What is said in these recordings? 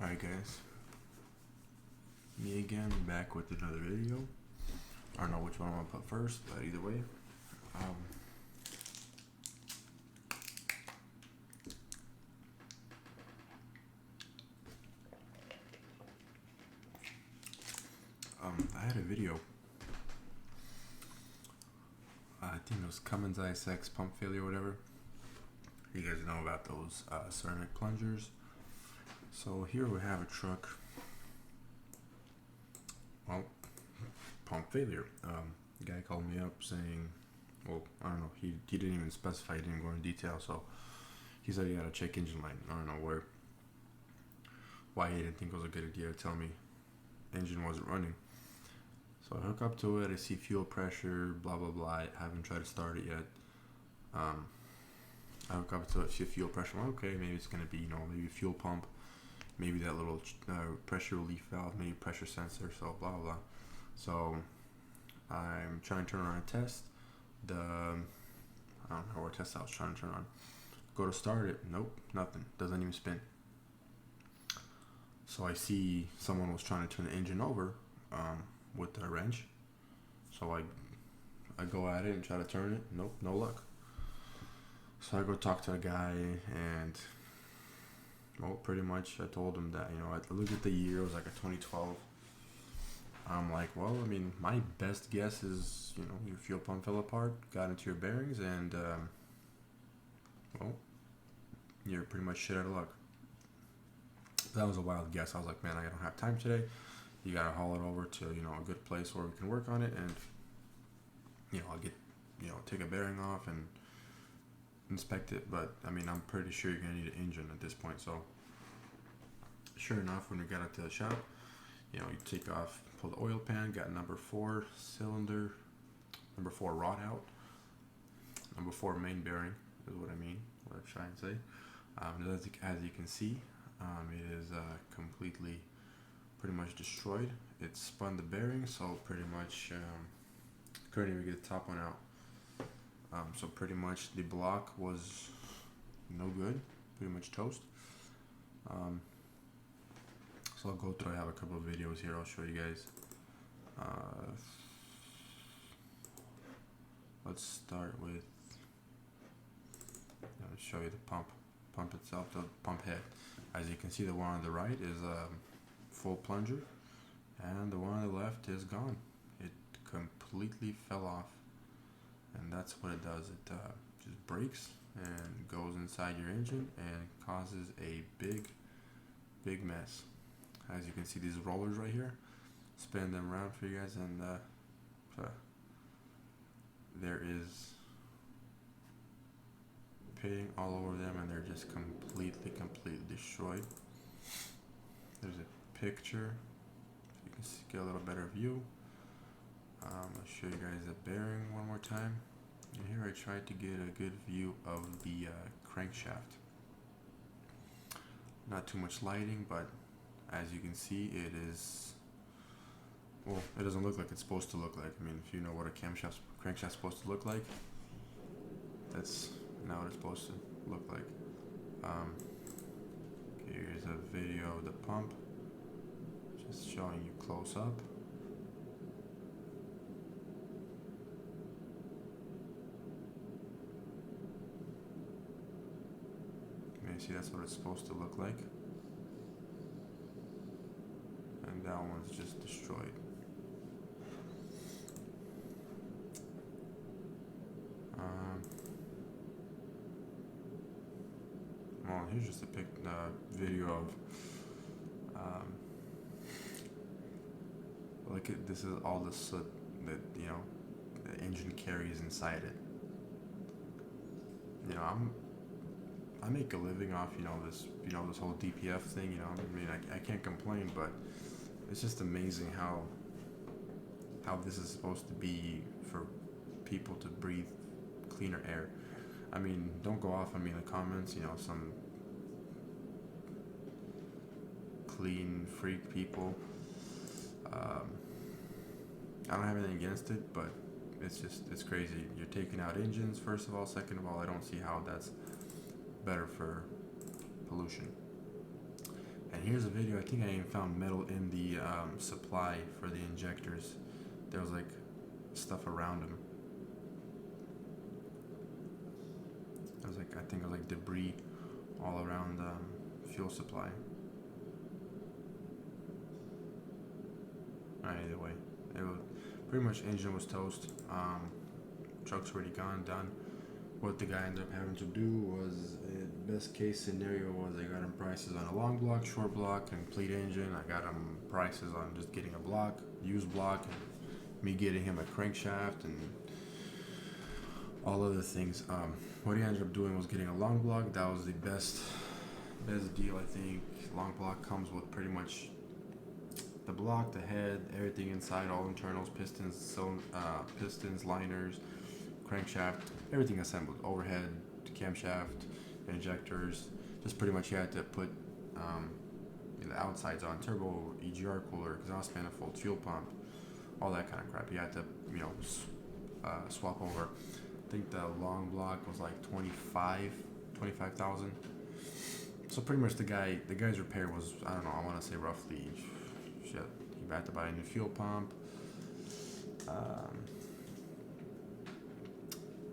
Alright guys, me again, back with another video. I don't know which one I'm gonna put first, but either way. I had a video, I think it was Cummins ISX pump failure or whatever. You guys know about those ceramic plungers. So here we have a truck, well, pump failure. The guy called me up saying, well, I don't know, he didn't even specify, he didn't go into detail, so he said he had a check engine light. I don't know why he didn't think it was a good idea to tell me engine wasn't running. So I hook up to it, I see fuel pressure, blah blah blah. I haven't tried to start it yet. I hook up to it, see fuel pressure. Well, okay, maybe it's gonna be, maybe a fuel pump, maybe that little pressure relief valve, maybe pressure sensor, so blah blah blah. So I'm trying to turn on a test. I don't know what test I was trying to turn on. Go to start it, nope, nothing, doesn't even spin. So I see someone was trying to turn the engine over with a wrench. So I go at it and try to turn it, nope, no luck. So I go talk to the guy, and well, pretty much I told him that, I looked at the year, it was like a 2012. I'm like, well, I mean, my best guess is, your fuel pump fell apart, got into your bearings, and, well, you're pretty much shit out of luck. That was a wild guess. I was like, man, I don't have time today. You gotta haul it over to, a good place where we can work on it, and, I'll get, take a bearing off and inspect it. But, I mean, I'm pretty sure you're gonna need an engine at this point. So, sure enough, when we got up to the shop, you take off, pull the oil pan, got number 4 cylinder, number 4 rod out, number 4 main bearing is what I mean, what I'm trying to say. As you can see, it is completely, pretty much destroyed. It spun the bearing, so pretty much couldn't even get the top one out. So pretty much the block was no good, pretty much toast. So I'll go through, I have a couple of videos here, I'll show you guys. Let's start with, I'll show you the pump itself, the pump head. As you can see, the one on the right is a full plunger, and the one on the left is gone. It completely fell off, and that's what it does. It just breaks and goes inside your engine and causes a big mess. As you can see, these rollers right here, spin them around for you guys, and there is pitting all over them, and they're just completely destroyed. There's a picture so you can get a little better view. I'll show you guys the bearing one more time, and here I tried to get a good view of the crankshaft. Not too much lighting, but as you can see, it is, well, it doesn't look like it's supposed to look like. I mean, if you know what a crankshaft's supposed to look like, that's not what it's supposed to look like. Here's a video of the pump, just showing you close up. You may see that's what it's supposed to look like. And that one's just destroyed. Well, here's just a video of, this is all the soot that, the engine carries inside it. I make a living off, this whole DPF thing, I mean, I can't complain, but it's just amazing how this is supposed to be for people to breathe cleaner air. I mean, don't go off on me in the comments, some clean freak people. I don't have anything against it, but it's crazy. You're taking out engines, first of all. Second of all, I don't see how that's better for pollution. And here's a video. I think I even found metal in the supply for the injectors. There was like stuff around them. It was like, I think it was like debris all around the fuel supply. Either way, it was pretty much engine was toast. Truck's already gone, done. What the guy ended up having to do was, best case scenario was I got him prices on a long block, short block, complete engine. I got him prices on just getting a block, used block, and me getting him a crankshaft and all other things. What he ended up doing was getting a long block. That was the best deal, I think. Long block comes with pretty much the block, the head, everything inside, all internals, pistons, liners, crankshaft, everything assembled, overhead, camshaft, injectors. Just pretty much you had to put the outsides on, turbo, EGR cooler, exhaust manifold, fuel pump, all that kind of crap. You had to swap over. I think the long block was like 25,000. So pretty much the guy's repair was, I don't know, I want to say roughly, shit, he had to buy a new fuel pump.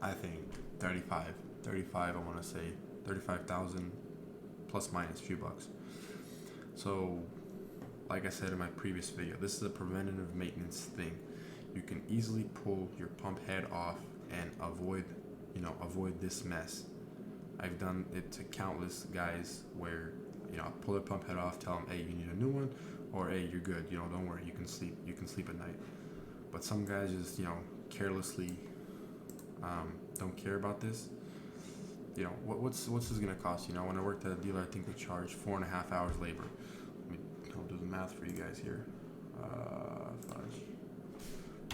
I think 35, I want to say 35,000 plus minus a few bucks. So, like I said in my previous video, this is a preventative maintenance thing. You can easily pull your pump head off and avoid this mess. I've done it to countless guys where, I pull the pump head off, tell them, hey, you need a new one, or hey, you're good, don't worry, you can sleep at night. But some guys just, carelessly don't care about this. What's this gonna cost? When I worked at a dealer, I think we charged 4.5 hours labor. I'll do the math for you guys here.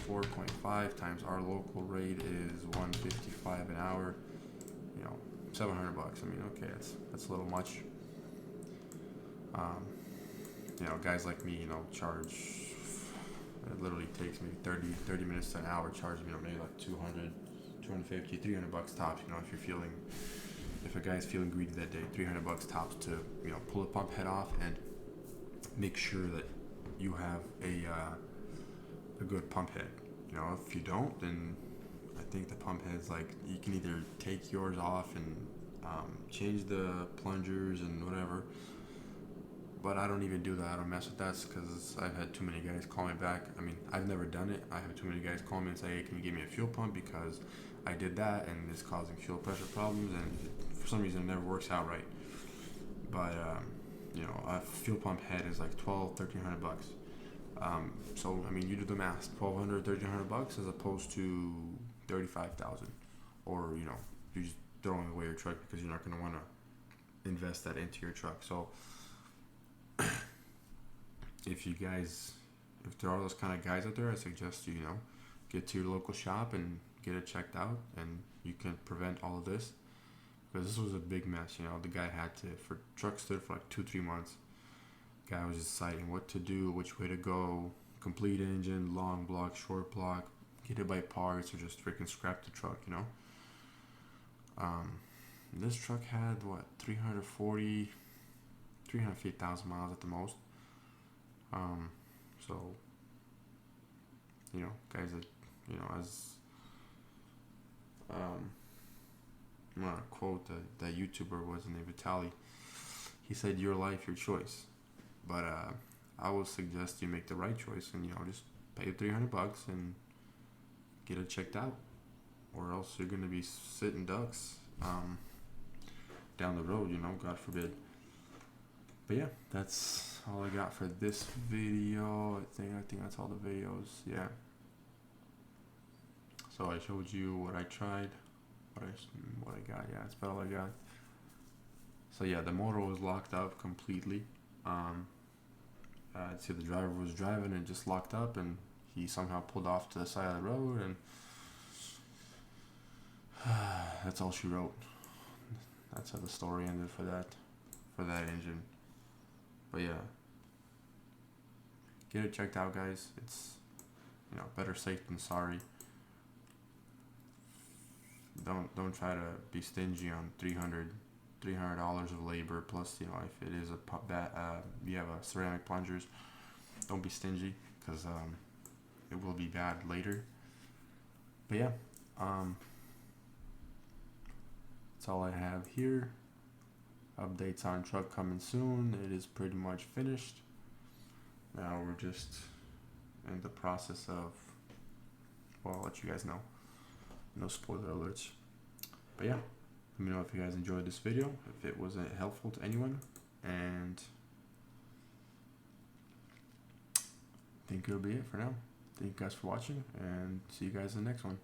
4.5 times our local rate is $155 an hour. $700. I mean, okay, that's a little much. Guys like me, charge. It literally takes me 30 minutes to an hour. Charge me, maybe like 200, 250, $300 tops. If a guy's feeling greedy that day, $300 tops to pull the pump head off and make sure that you have a good pump head. If you don't, then I think the pump head's like, you can either take yours off and change the plungers and whatever. But I don't even do that. I don't mess with that because I've had too many guys call me back. I mean, I've never done it. I have too many guys call me and say, hey, can you give me a fuel pump because I did that and it's causing fuel pressure problems, and for some reason it never works out right. But a fuel pump head is like $1,200-$1,300. So I mean, you do the math: $1,200-$1,300 as opposed to 35,000, or you just throwing away your truck because you're not going to want to invest that into your truck. So if there are those kind of guys out there, I suggest you get to your local shop and get it checked out, and you can prevent all of this, because this was a big mess. The guy had to, for truck stood for like 2-3 months. Guy was deciding what to do, which way to go, complete engine, long block, short block, get it by parts, or just freaking scrap the truck. This truck had 350,000 miles at the most. So guys that as I'm gonna quote the YouTuber, was named Vitaly. He said, "Your life, your choice." But I would suggest you make the right choice and just pay $300 and get it checked out, or else you're gonna be sitting ducks down the road. God forbid. But yeah, that's all I got for this video. I think that's all the videos. Yeah. So I showed you what I tried, what I got. Yeah, that's about all I got. So yeah, the motor was locked up completely. I'd see the driver was driving and just locked up, and he somehow pulled off to the side of the road, and that's all she wrote. That's how the story ended for that engine. But yeah, get it checked out, guys. It's better safe than sorry. Don't try to be stingy on $300 $300 of labor, plus, you know, if it is you have a ceramic plungers, don't be stingy, because it will be bad later. But yeah, that's all I have here. Updates on truck coming soon. It is pretty much finished. Now we're just in the process of, well, I'll let you guys know. No spoiler alerts. But yeah, let me know if you guys enjoyed this video, if it was helpful to anyone, and I think it'll be it for now. Thank you guys for watching, and see you guys in the next one.